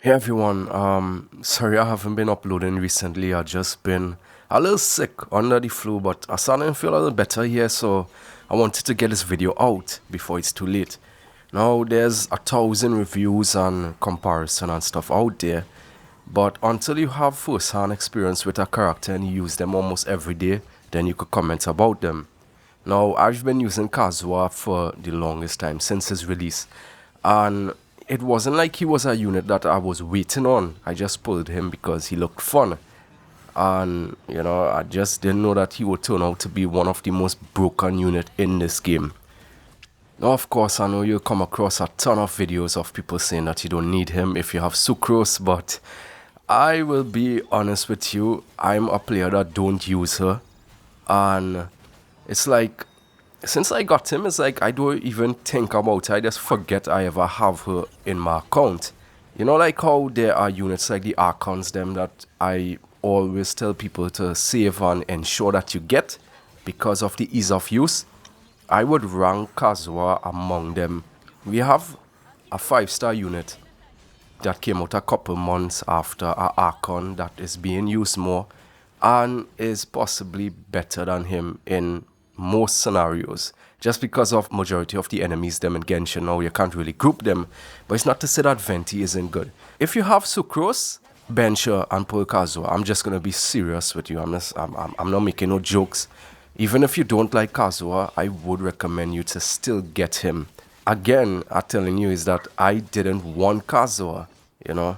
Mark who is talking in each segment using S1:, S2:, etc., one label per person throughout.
S1: Hey everyone, sorry I haven't been uploading recently. I've just been a little sick under the flu, but I started to feel a little better here, so I wanted to get this video out before it's too late. Now there's 1,000 reviews and comparison and stuff out there, but until you have first-hand experience with a character and you use them almost every day, then you could comment about them. Now, I've been using Kazuha for the longest time since his release, and it wasn't like he was a unit that I was waiting on. I just pulled him because he looked fun, and I just didn't know that he would turn out to be one of the most broken unit in this game. Now, of course, I know you'll come across a ton of videos of people saying that you don't need him if you have Sucrose, but I will be honest with you, I'm a player that don't use her, and it's like since I got him, it's like I don't even think about it. I just forget I ever have her in my account. Like how there are units like the Archons, them that I always tell people to save and ensure that you get because of the ease of use. I would rank Kazuha among them. We have a 5-star unit that came out a couple months after our Archon that is being used more and is possibly better than him in most scenarios. Just because of majority of the enemies them in Genshin now you can't really group them, but it's not to say that Venti isn't good. If you have Sucrose, Bencher and Pearl Kazuha, I'm just gonna be serious with you. I'm not making no jokes. Even if you don't like Kazuha, I would recommend you to still get him. Again, I'm telling you is that I didn't want Kazuha, you know,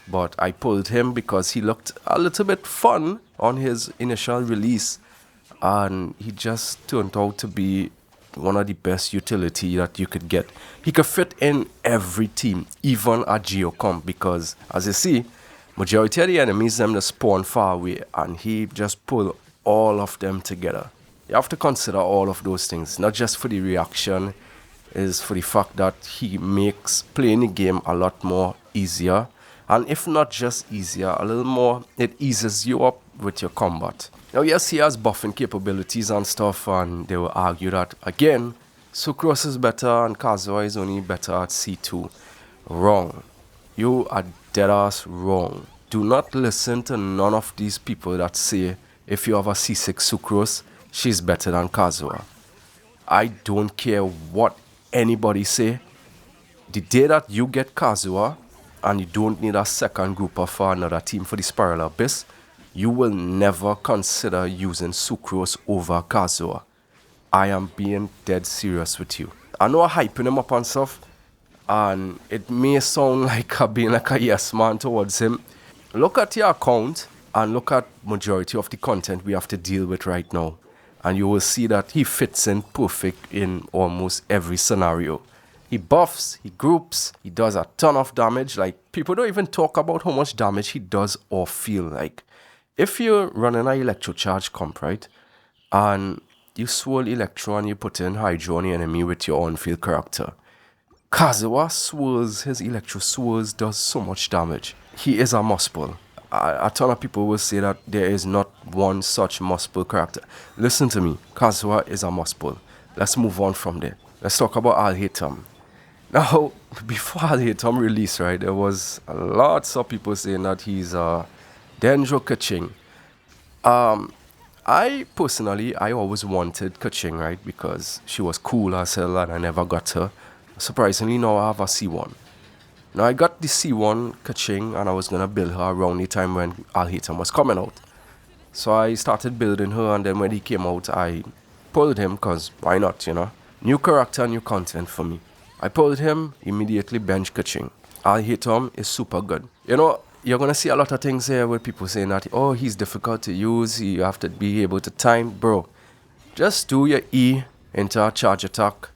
S1: but I pulled him because he looked a little bit fun on his initial release, and he just turned out to be one of the best utility that you could get. He could fit in every team, even a Geocomp, because as you see, majority of the enemies them just spawn far away, and he just pull all of them together. You have to consider all of those things, not just for the reaction, is for the fact that he makes playing the game a lot more easier, and if not just easier, a little more, it eases you up with your combat. Now, yes, he has buffing capabilities and stuff, and they will argue that, again, Sucrose is better and Kazuha is only better at C2. Wrong. You are dead ass wrong. Do not listen to none of these people that say if you have a C6 Sucrose, she's better than Kazuha. I don't care what anybody say. The day that you get Kazuha and you don't need a second grouper for another team for the Spiral Abyss, you will never consider using Sucrose over Kazuha. I am being dead serious with you. I know I'm hyping him up and stuff, and it may sound like I'm being like a yes man towards him. Look at your account and look at majority of the content we have to deal with right now, and you will see that he fits in perfect in almost every scenario. He buffs, he groups, he does a ton of damage. Like, people don't even talk about how much damage he does or feel like. If you're running an electro charge comp, right, and you swirl electro and you put in hydro on the enemy with your on-field character, Kazuha swirls, his electro swirls does so much damage. He is a must-pull. A ton of people will say that there is not one such must-pull character. Listen to me, Kazuha is a must-pull. Let's move on from there. Let's talk about AlHaitham. Now, before AlHaitham release, right, there was lots of people saying that he's a Denjo Kaching. I personally, I always wanted Kaching, right, because she was cool as hell and I never got her. Surprisingly, now I have a C1. Now I got the C1 Kaching and I was gonna build her around the time when AlHaitham was coming out. So I started building her, and then when he came out, I pulled him because why not, New character, new content for me. I pulled him, immediately bench Kaching. AlHaitham is super good. You're going to see a lot of things here with people saying that, oh, he's difficult to use, you have to be able to time. Bro, just do your E into a charge attack,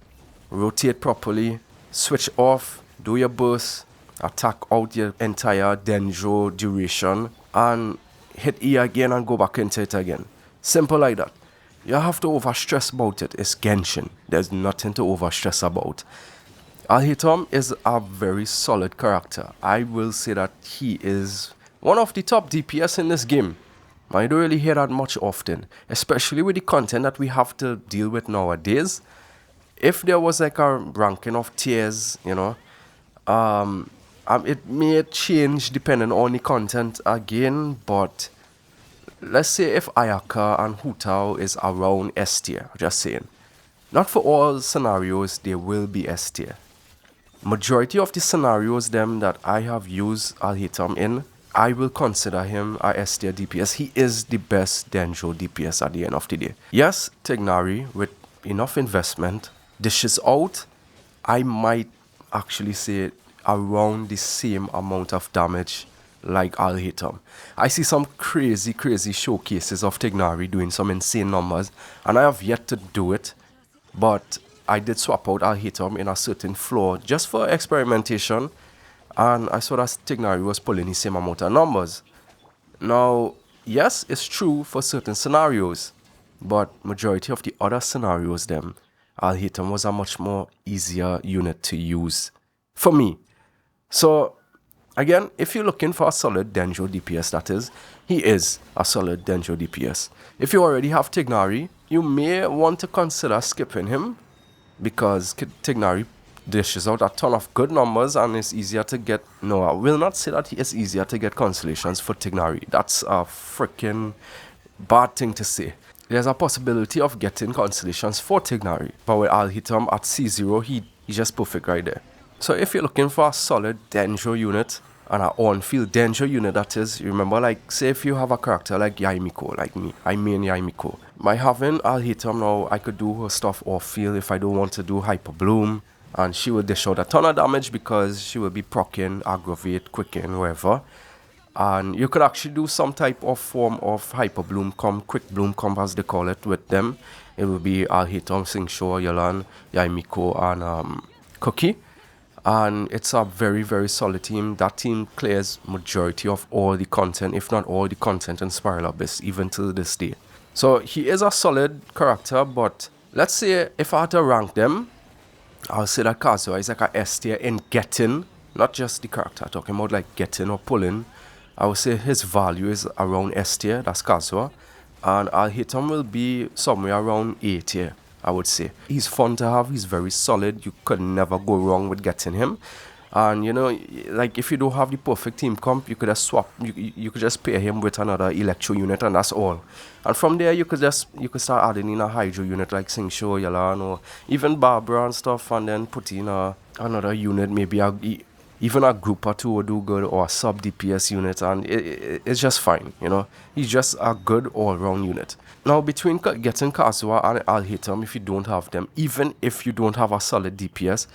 S1: rotate properly, switch off, do your burst, attack out your entire Denjo duration, and hit E again and go back into it again. Simple like that. You have to overstress about it. It's Genshin. There's nothing to overstress about. AlHaitham is a very solid character. I will say that he is one of the top DPS in this game. I don't really hear that much often, especially with the content that we have to deal with nowadays. If there was like a ranking of tiers, It may change depending on the content again, but let's say if Ayaka and Hutao is around S tier, just saying. Not for all scenarios, there will be S tier. Majority of the scenarios them that I have used AlHaitham in, I will consider him a S tier DPS. He is the best Denjo DPS at the end of the day. Yes, Tignari, with enough investment, dishes out, I might actually say around the same amount of damage like AlHaitham. I see some crazy showcases of Tignari doing some insane numbers, and I have yet to do it, but I did swap out AlHaitham in a certain floor just for experimentation, and I saw that Tignari was pulling the same amount of numbers. Now, yes, it's true for certain scenarios, but majority of the other scenarios, them, AlHaitham was a much more easier unit to use for me. So, again, if you're looking for a solid Denjo DPS, that is, he is a solid Denjo DPS. If you already have Tignari, you may want to consider skipping him, because Tignari dishes out a ton of good numbers and it's easier to get. No, I will not say that it's easier to get constellations for Tignari. That's a freaking bad thing to say. There's a possibility of getting constellations for Tignari, but with AlHaitham at C0, he's just perfect right there. So if you're looking for a solid Denjo unit, and an on-field Denjo unit, that is, remember, like, say if you have a character like Yaimiko, like me, I main Yaimiko. By having AlHaitham now, I could do her stuff off-field if I don't want to do Hyper Bloom, and she will dish out a ton of damage because she will be proccing, aggravate, quicken, whatever. And you could actually do some type of form of Hyper Bloom Quick Bloom comp as they call it with them. It will be AlHaitham, Singsho, Yalan, Yaimiko, and Cookie. And it's a very solid team. That team clears majority of all the content, if not all the content in Spiral Abyss, even till this day. So he is a solid character, but let's say if I had to rank them, I'll say that Kazuha is like a S tier in getting, not just the character, talking about like getting or pulling. I would say his value is around S tier, that's Kazuha, and AlHaitham will be somewhere around A tier, I would say. He's fun to have, he's very solid, you could never go wrong with getting him. And you know, like if you don't have the perfect team comp, you could just swap, you could just pair him with another Electro unit and that's all. And from there you could start adding in a Hydro unit like Singsho, Yalan, or even Barbara and stuff, and then put in another unit, maybe even a group or two would do good, or a sub DPS unit, and it's just fine, you know. He's just a good all-round unit. Now, between getting Kazuha and AlHaitham, if you don't have them, even if you don't have a solid DPS,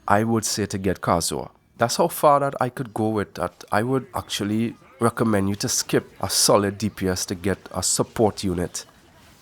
S1: I would say to get Kazuha. That's how far that I could go with that. I would actually recommend you to skip a solid DPS to get a support unit.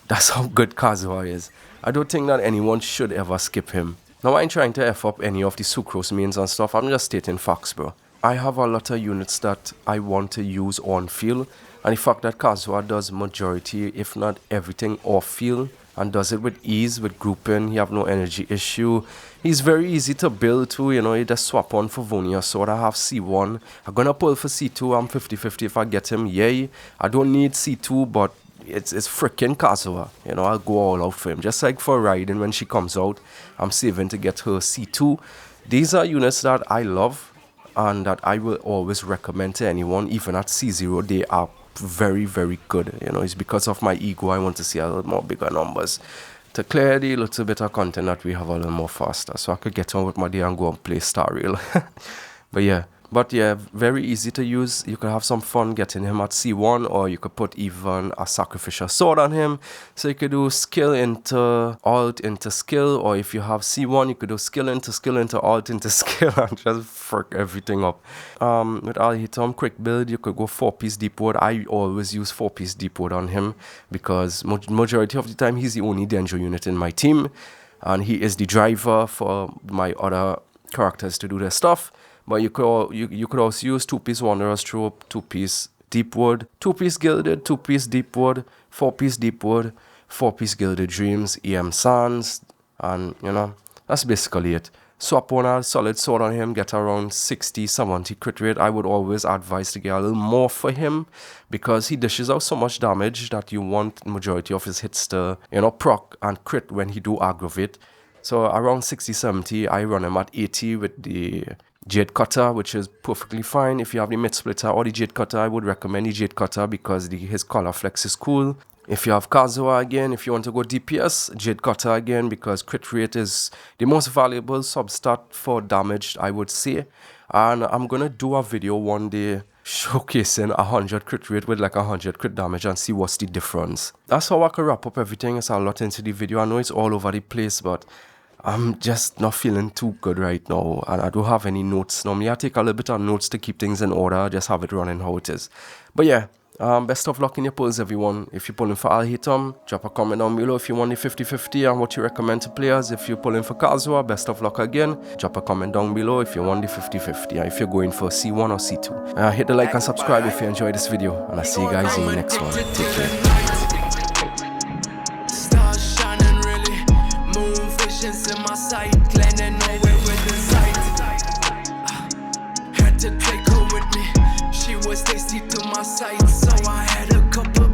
S1: That's how good Kazuha is. I don't think that anyone should ever skip him. Now, I ain't trying to F up any of the Sucrose mains and stuff. I'm just stating facts, bro. I have a lot of units that I want to use on field, and the fact that Kazuha does majority, if not everything, off field, and does it with ease, with grouping. He have no energy issue. He's very easy to build too, you know. You just swap on for Vonia Sword. I have C1. I'm gonna pull for C2. I'm 50-50 if I get him. Yay. I don't need C2, but it's freaking Kazuha. You know, I'll go all out for him. Just like for Raiden when she comes out, I'm saving to get her C2. These are units that I love and that I will always recommend to anyone. Even at C0, they are very good. You know, it's because of my ego. I want to see a little more bigger numbers to clear the little bit of content that we have a little more faster, so I could get on with my day and go and play Star Rail. But yeah, very easy to use. You could have some fun getting him at C1, or you could put even a sacrificial sword on him. So you could do skill into alt into skill, or if you have C1, you could do skill into alt into skill and just frick everything up. With AlHaitham quick build, you could go 4-piece deep wood. I always use 4-piece deep wood on him because majority of the time he's the only Denjo unit in my team, and he is the driver for my other characters to do their stuff. But you could also use 2-piece Wanderer's Trope, 2-piece Deepwood, 2-piece Gilded, 2-piece Deepwood, 4-piece Deepwood, 4-piece Gilded Dreams, EM Sands, and you know, that's basically it. Swap on a solid sword on him, get around 60-70 crit rate. I would always advise to get a little more for him because he dishes out so much damage that you want majority of his hits to, you know, proc and crit when he do aggravate. So around 60-70, I run him at 80 with the Jade Cutter, which is perfectly fine. If you have the mid splitter or the Jade Cutter, I would recommend the Jade Cutter because his color flex is cool. If you have Kazuha again, if you want to go DPS, Jade Cutter again, because crit rate is the most valuable substat for damage, I would say. And I'm gonna do a video one day showcasing 100 crit rate with like 100 crit damage and see what's the difference. That's how I can wrap up everything. It's a lot into the video. I know it's all over the place, but I'm just not feeling too good right now, and I don't have any notes. Normally I take a little bit of notes to keep things in order, just have it running how it is. But yeah, best of luck in your pulls, everyone. If you're pulling for AlHaitham, drop a comment down below if you want the 50-50 and what you recommend to players. If you're pulling for Kazuha, best of luck again. Drop a comment down below if you want the 50-50 and if you're going for C1 or C2. Hit the like and subscribe if you enjoyed this video, and I'll see you guys in the next one. Take care.
S2: In my sight, landing nowhere with the sight. Had to take her with me. She was tasty to my sight, so I had a couple